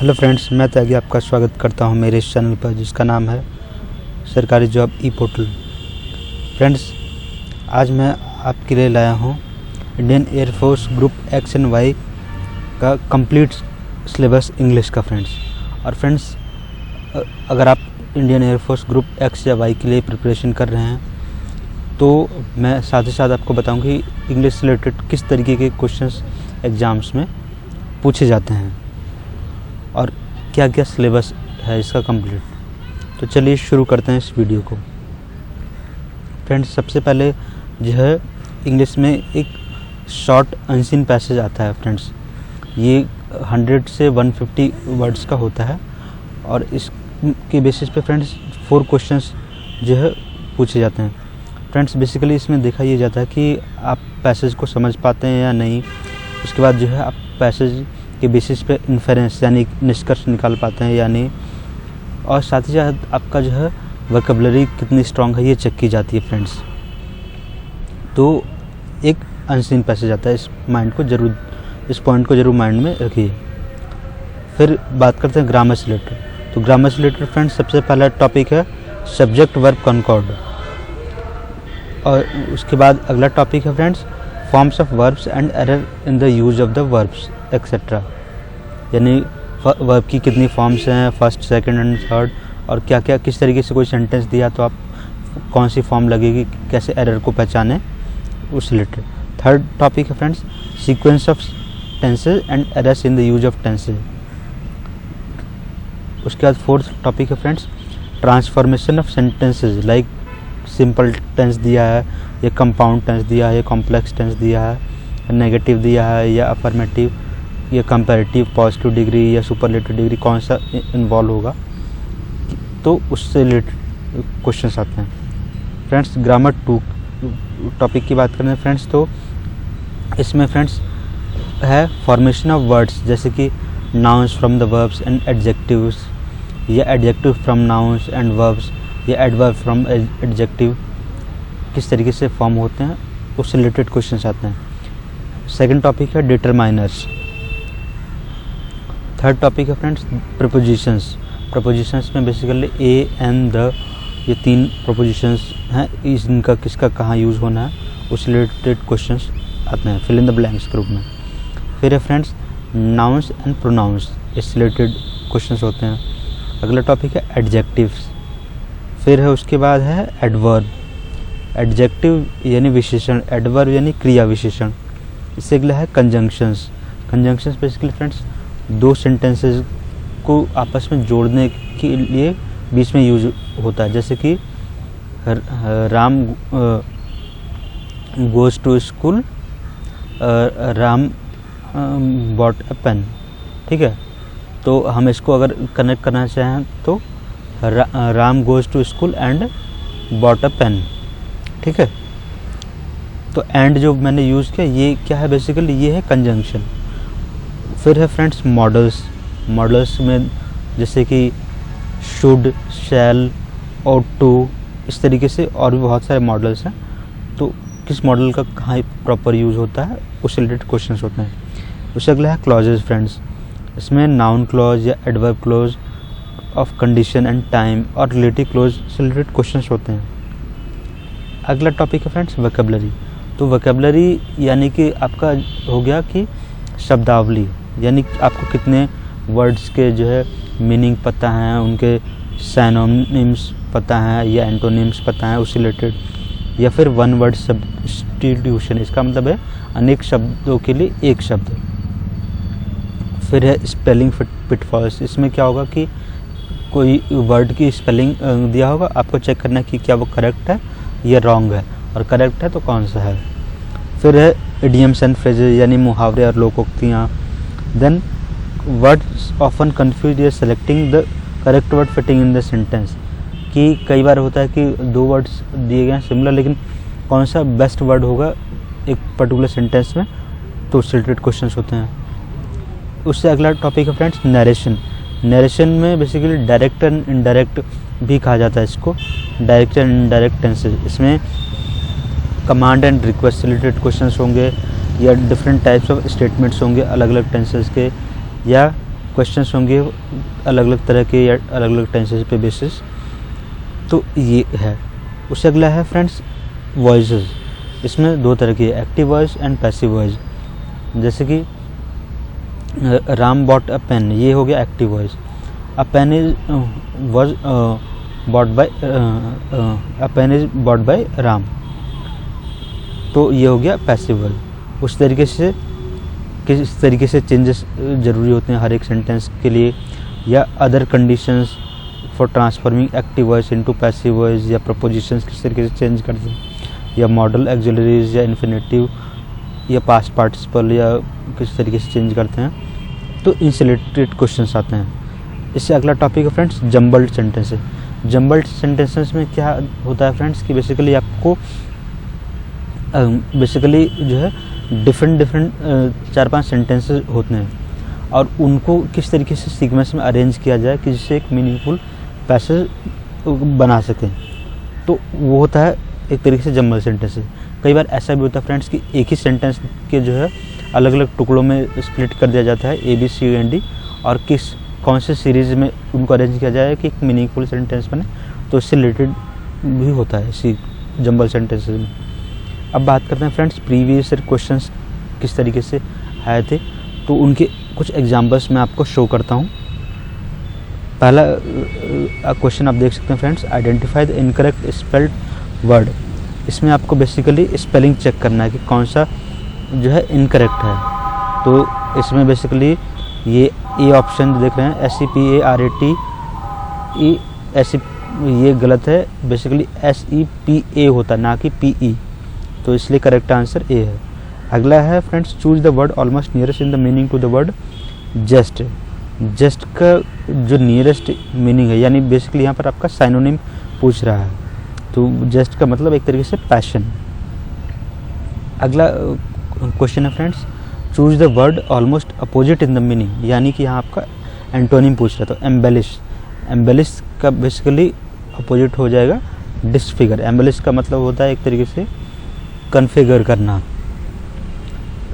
Hello friends, मैं त्यागी आपका स्वागत करता हूं मेरे इस चैनल पर जिसका नाम है सरकारी जॉब ई पोर्टल। फ्रेंड्स, आज मैं आपके लिए लाया हूं Indian air force group X and Y का कंप्लीट सिलेबस इंग्लिश का फ्रेंड्स। और फ्रेंड्स, अगर आप इंडियन एयरफोर्स ग्रुप एक्स या वाई के लिए प्रिपरेशन कर रहे हैं तो मैं साथ ही साथ आपको बताऊंगा कि इंग्लिश से रिलेटेड किस तरीके के क्वेश्चंस एग्ज़ाम्स में पूछे जाते हैं और क्या क्या सिलेबस है इसका कंप्लीट। तो चलिए शुरू करते हैं इस वीडियो को। फ्रेंड्स, सबसे पहले जो है इंग्लिश में एक शॉर्ट अनसीन पैसेज आता है फ्रेंड्स। ये 100 से 150 वर्ड्स का होता है और इसके बेसिस पे फ्रेंड्स 4 क्वेश्चंस जो है पूछे जाते हैं। फ्रेंड्स, बेसिकली इसमें देखा ये जाता है कि आप पैसेज को समझ पाते हैं या नहीं। उसके बाद जो है आप पैसेज के बेसिस पे इन्फेरेंस यानी निष्कर्ष निकाल पाते हैं या नहीं, और साथ ही साथ आपका जो है वोकैबुलरी कितनी स्ट्रांग है ये चेक की जाती है फ्रेंड्स। तो एक अनसीन पैसेज आता है, इस पॉइंट को जरूर माइंड में रखिए। फिर बात करते हैं ग्रामर से रिलेटेड। तो ग्रामर से रिलेटेड फ्रेंड्स सबसे पहला टॉपिक है सब्जेक्ट वर्ब कॉन्कॉर्ड, और उसके बाद अगला टॉपिक है friends forms of verbs and error in the use of the verbs etcetera, यानी वर्ब की कितनी फॉर्म्स हैं, फर्स्ट, सेकंड एंड थर्ड, और क्या क्या किस तरीके से कोई सेंटेंस दिया तो आप कौन सी फॉर्म लगेगी, कैसे एरर को पहचाने, उस रिलेटेड। थर्ड टॉपिक है friends sequence of tenses and errors in the use of tenses. उसके बाद फोर्थ टॉपिक है friends transformation of sentences, like simple tense दिया है या कंपाउंड टेंस दिया है या कॉम्प्लेक्स टेंस दिया है, नेगेटिव दिया है या अफर्मेटिव या कंपैरेटिव, पॉजिटिव डिग्री या सुपरलेटिव डिग्री, कौन सा इन्वॉल्व होगा, तो उससे रिलेटेड क्वेश्चंस आते हैं। फ्रेंड्स, ग्रामर 2 टॉपिक की बात करें फ्रेंड्स, तो इसमें फ्रेंड्स है फॉर्मेशन ऑफ वर्ड्स, जैसे कि nouns from the verbs and adjectives, या adjective from nouns and verbs, या एडवर्ब फ्रॉम एडजेक्टिव, किस तरीके से फॉर्म होते हैं उससे रिलेटेड क्वेश्चंस आते हैं। सेकंड टॉपिक है डिटरमाइनर्स। थर्ड टॉपिक है फ्रेंड्स प्रपोजिशंस में बेसिकली ए, एन, द, ये 3 प्रपोजिशंस हैं, इनका किसका कहाँ यूज़ होना है उससे रिलेटेड क्वेश्चंस आते हैं fill in the blanks group में। फिर है फ्रेंड्स नाउन्स एंड प्रोनाउंस, इससे रिलेटेड क्वेश्चंस होते हैं। अगला टॉपिक है एडजेक्टिव्स। फिर है उसके बाद है एडवर्ब, एडजेक्टिव यानी विशेषण, एडवर्ब यानी क्रिया विशेषण। इससे अगला है conjunctions. Conjunctions basically friends 2 sentences को आपस में जोड़ने के लिए बीच में यूज होता है, जैसे कि Ram goes to school, Ram bought a pen. ठीक है, तो हम इसको अगर कनेक्ट करना चाहें तो Ram goes to school and bought a pen. ठीक है, तो एंड जो मैंने यूज़ किया ये क्या है, बेसिकली ये है कंजंक्शन। फिर है फ्रेंड्स मॉडल्स में जैसे कि शुड, शैल, ought to, इस तरीके से और भी बहुत सारे मॉडल्स हैं। तो किस मॉडल का कहाँ प्रॉपर यूज़ होता है उससे रिलेटेड क्वेश्चंस होते हैं। उससे अगला है क्लॉजेज फ्रेंड्स। इसमें नाउन क्लॉज या adverb clause of condition and time और रिलेटिव क्लॉज से रिलेटेड क्वेश्चंस होते हैं। अगला टॉपिक है फ्रेंड्स वोकैबुलरी। तो वोकैबुलरी यानी कि आपका हो गया कि शब्दावली, यानी आपको कितने वर्ड्स के जो है मीनिंग पता हैं, उनके सिनोनिम्स पता हैं या एंटोनिम्स पता हैं उससे रिलेटेड, या फिर वन वर्ड सब्स्टिट्यूशन, इसका मतलब है अनेक शब्दों के लिए एक शब्द। फिर है स्पेलिंग पिटफॉल्स। इसमें क्या होगा कि कोई वर्ड की स्पेलिंग दिया होगा, आपको चेक करना है कि क्या वो करेक्ट है या रॉन्ग है, और करेक्ट है तो कौन सा है। फिर है इडियम्स एंड फ्रेजेस यानी मुहावरे और लोकोक्तियाँ। देन वर्ड्स ऑफन कंफ्यूज या selecting the correct word fitting in the sentence, कि कई बार होता है कि 2 वर्ड्स दिए गए हैं सिमिलर, लेकिन कौन सा बेस्ट वर्ड होगा एक पर्टिकुलर सेंटेंस में, तो उससे रिलेटेड क्वेश्चंस होते हैं। उससे अगला टॉपिक है फ्रेंड्स नरेशन। नरेशन में बेसिकली डायरेक्ट एंड इनडायरेक्ट भी कहा जाता है इसको, डायरेक्ट एंड इनडायरेक्ट टेंसेज। इसमें कमांड एंड रिक्वेस्ट से रिलेटेड क्वेश्चंस होंगे, या डिफरेंट टाइप्स ऑफ स्टेटमेंट्स होंगे अलग अलग टेंसेस के, या क्वेश्चंस होंगे अलग अलग तरह के या अलग अलग टेंसेस पे बेसिस। तो ये है। उससे अगला है फ्रेंड्स वॉइसेस। इसमें दो तरह की active voice and passive voice. जैसे कि राम बॉट अ पेन, ये हो गया active voice. A pen is bought by Ram, तो ये हो गया पैसिव वॉइस। उस तरीके से किस तरीके से चेंजेस ज़रूरी होते हैं हर एक सेंटेंस के लिए, या other conditions for transforming active voice into passive voice, या प्रपोजिशंस किस तरीके से चेंज करते हैं, या मॉडल एक्सिलरीज या इन्फिनेटिव या पास्ट पार्टिसिपल या किस तरीके से चेंज करते हैं। तो इनसे रिलेटेड क्वेश्चंस आते हैं। इससे अगला टॉपिक है friends jumbled sentences. Jumbled sentences में क्या होता है फ्रेंड्स कि बेसिकली आपको बेसिकली जो है डिफरेंट 4-5 सेंटेंसेस होते हैं और उनको किस तरीके से सीक्वेंस में अरेंज किया जाए कि जिससे एक मीनिंगफुल पैसेज बना सकें, तो वो होता है एक तरीके से जम्बल सेंटेंसेस। कई बार ऐसा भी होता है फ्रेंड्स कि एक ही सेंटेंस के जो है अलग अलग टुकड़ों में स्प्लिट कर दिया जाता है A B C and D, और कौन से सीरीज़ में उनको अरेंज किया जाए कि एक मीनिंगफुल सेंटेंस बने, तो इससे रिलेटेड भी होता है इसी जम्बल सेंटेंसेस में। अब बात करते हैं फ्रेंड्स प्रीवियस क्वेश्चंस किस तरीके से आए थे, तो उनके कुछ एग्जांपल्स मैं आपको शो करता हूँ। पहला क्वेश्चन आप देख सकते हैं friends, identify the incorrect spelled word. इसमें आपको बेसिकली स्पेलिंग चेक करना है कि कौन सा जो है इनकरेक्ट है। तो इसमें बेसिकली ये ए ऑप्शन देख रहे हैं SEPARATE, ये गलत है, बेसिकली SEPA होता है ना कि PE, तो इसलिए करेक्ट आंसर ए है। अगला है friends choose the word almost nearest in the meaning to the word just. Just का जो नियरेस्ट मीनिंग है, यानी बेसिकली यहाँ पर आपका साइनोनिम पूछ रहा है, तो जस्ट का मतलब एक तरीके से पैशन। अगला क्वेश्चन है friends choose the word almost opposite in the meaning, यानी कि यहाँ आपका एंटोनिम पूछ रहा है, तो एम्बेलिश। एम्बेलिश का बेसिकली अपोजिट हो जाएगा डिसफिगर। एम्बेलिश का मतलब होता है एक तरीके से कन्फिगर करना।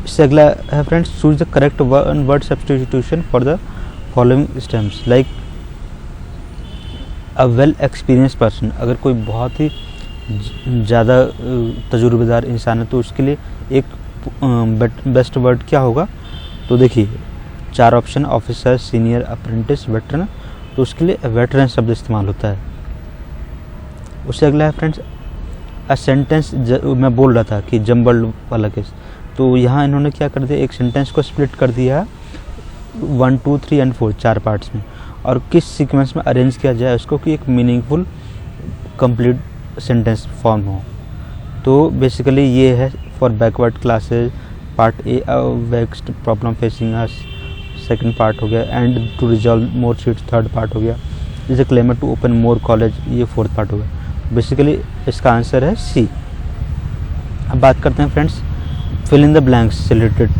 इससे अगला है friends choose the correct word substitution for the following stems, like a well experience person. अगर कोई बहुत ही ज़्यादा तजुर्बेदार इंसान है तो उसके लिए एक बेस्ट वर्ड क्या होगा, तो देखिए 4 option, officer, senior, apprentice, veteran, तो उसके लिए वेटरन शब्द इस्तेमाल होता है। उससे अगला है फ्रेंड्स अ सेंटेंस। मैं बोल रहा था कि जम्बल्ड वाला केस, तो यहाँ इन्होंने क्या कर दिया, एक सेंटेंस को स्प्लिट कर दिया 1, 2, 3 और 4 4 पार्ट्स में, और किस सीक्वेंस में अरेंज किया जाए उसको कि एक मीनिंगफुल कंप्लीट सेंटेंस फॉर्म हो। तो बेसिकली ये है for backward classes part A, vexed problem facing us second part हो गया, and to resolve more seats third part हो गया, is a clamour to open more college ये 4th पार्ट हो गया। बेसिकली इसका आंसर है सी। अब बात करते हैं friends fill in the blanks से रिलेटेड।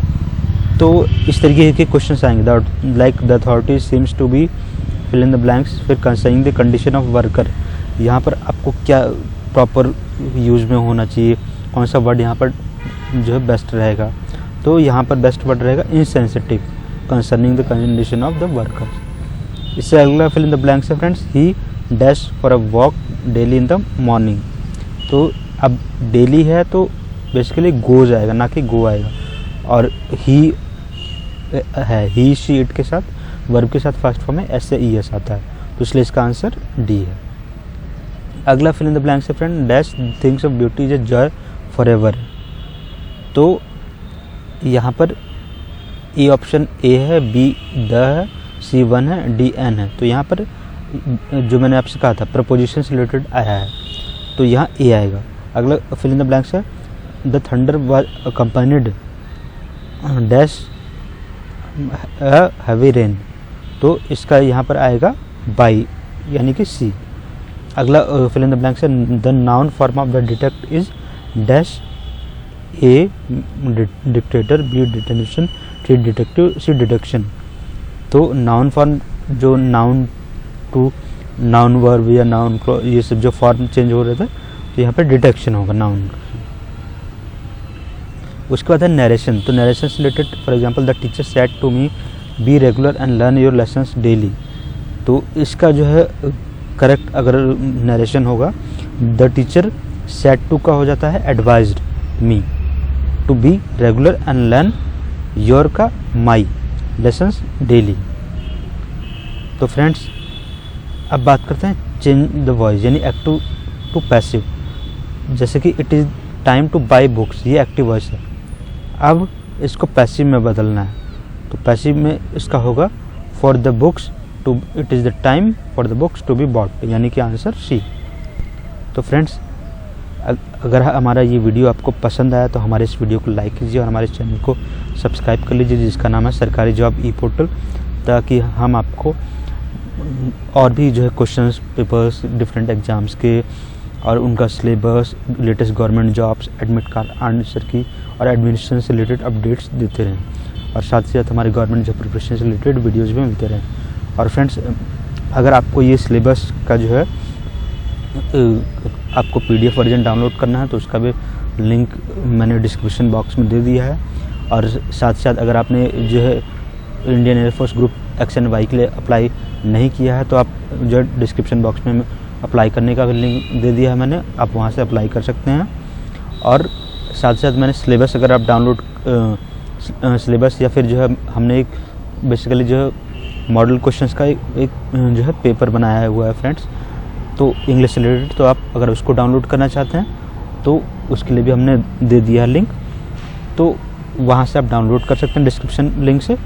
तो इस तरीके के क्वेश्चंस आएंगे, like the authority seems to be fill in the blanks. फिर concerning the condition of worker, यहाँ पर आपको क्या प्रॉपर यूज में होना चाहिए, कौन सा वर्ड यहाँ पर जो है बेस्ट रहेगा, तो यहाँ पर बेस्ट वर्ड रहेगा insensitive concerning the condition of the worker. इससे अगला फिल इन द ब्लैंक्स है friends he dash for a walk daily in the morning. तो अब डेली है तो बेसिकली गोज आएगा ना कि गो आएगा, और ही है, ही शी इट के साथ वर्ब के साथ फर्स्ट फॉर्म में SAES आता है, तो इसलिए इसका आंसर डी है। अगला फिल इन द ब्लैंक्स है friend dash things of beauty is a joy for ever. तो यहाँ पर ए ऑप्शन ए है, बी द है, C 1 है, D N है। तो यहाँ पर जो मैंने आपसे कहा था प्रपोजिशन से रिलेटेड आया है, तो यहाँ ए आएगा। अगला फिल इन द ब्लैंक्स है the thunder was accompanied dash heavy rain, तो इसका यहाँ पर आएगा बाई यानी कि सी। अगला फिल इन द ब्लैंक्स है the noun form of the detect is dash A dictator, B detention, C detective, C detection. तो नाउन फॉर्म जो नाउन टू नाउन वर्ब या नाउन ये सब जो फॉर्म चेंज हो रहे थे, तो यहाँ पे डिटेक्शन होगा नाउन। उसके बाद है नरेशन। तो नरेशन से related for example the teacher said to me be regular and learn your lessons daily. तो इसका जो है करेक्ट अगर नरेशन होगा, द टीचर सेड टू का हो जाता है advised me to be regular and learn your का माई लेसन्स डेली। तो फ्रेंड्स अब बात करते हैं चेंज द वॉइस यानी एक्टिव टू पैसिव। जैसे कि it is time to buy books, ये एक्टिव वॉइस है। अब इसको पैसिव में बदलना है, तो पैसिव में इसका होगा for the books to, it is the time for the books to be bought, यानी कि आंसर सी। तो फ्रेंड्स अगर हमारा ये वीडियो आपको पसंद आया तो हमारे इस वीडियो को लाइक कीजिए और हमारे चैनल को सब्सक्राइब कर लीजिए जिसका नाम है सरकारी जॉब ई पोर्टल, ताकि हम आपको और भी जो है क्वेश्चंस पेपर्स डिफरेंट एग्जाम्स के और उनका syllabus, latest government jobs, admit card answer की और एडमिनिस्ट्रेशन से रिलेटेड अपडेट्स देते रहें और साथ ही साथ हमारे गवर्नमेंट जॉब प्रिपरेशन से रिलेटेड वीडियोज़ भी मिलते रहें। और फ्रेंड्स अगर आपको ये सिलेबस का जो है आपको PDF वर्जन डाउनलोड करना है तो उसका भी लिंक मैंने डिस्क्रिप्शन बॉक्स में दे दिया है। और साथ साथ अगर आपने जो है Indian air force group X and Y के लिए अप्लाई नहीं किया है तो आप जो डिस्क्रिप्शन बॉक्स में अप्लाई करने का भी लिंक दे दिया है मैंने, आप वहाँ से अप्लाई कर सकते हैं। और साथ साथ मैंने सिलेबस अगर आप डाउनलोड सिलेबस या फिर जो है हमने एक बेसिकली जो है मॉडल क्वेश्चंस का एक जो है पेपर बनाया हुआ है फ्रेंड्स, तो इंग्लिश से रिलेटेड, तो आप अगर उसको डाउनलोड करना चाहते हैं तो उसके लिए भी हमने दे दिया है लिंक, तो वहाँ से आप डाउनलोड कर सकते हैं डिस्क्रिप्शन लिंक से।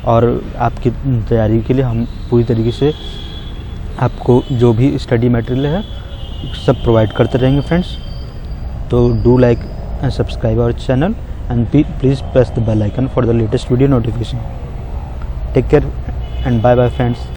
और आपकी तैयारी के लिए हम पूरी तरीके से आपको जो भी स्टडी मटेरियल है सब प्रोवाइड करते रहेंगे फ्रेंड्स। तो do like and subscribe our channel and please press the bell icon for the latest video notification. Take care and bye bye friends.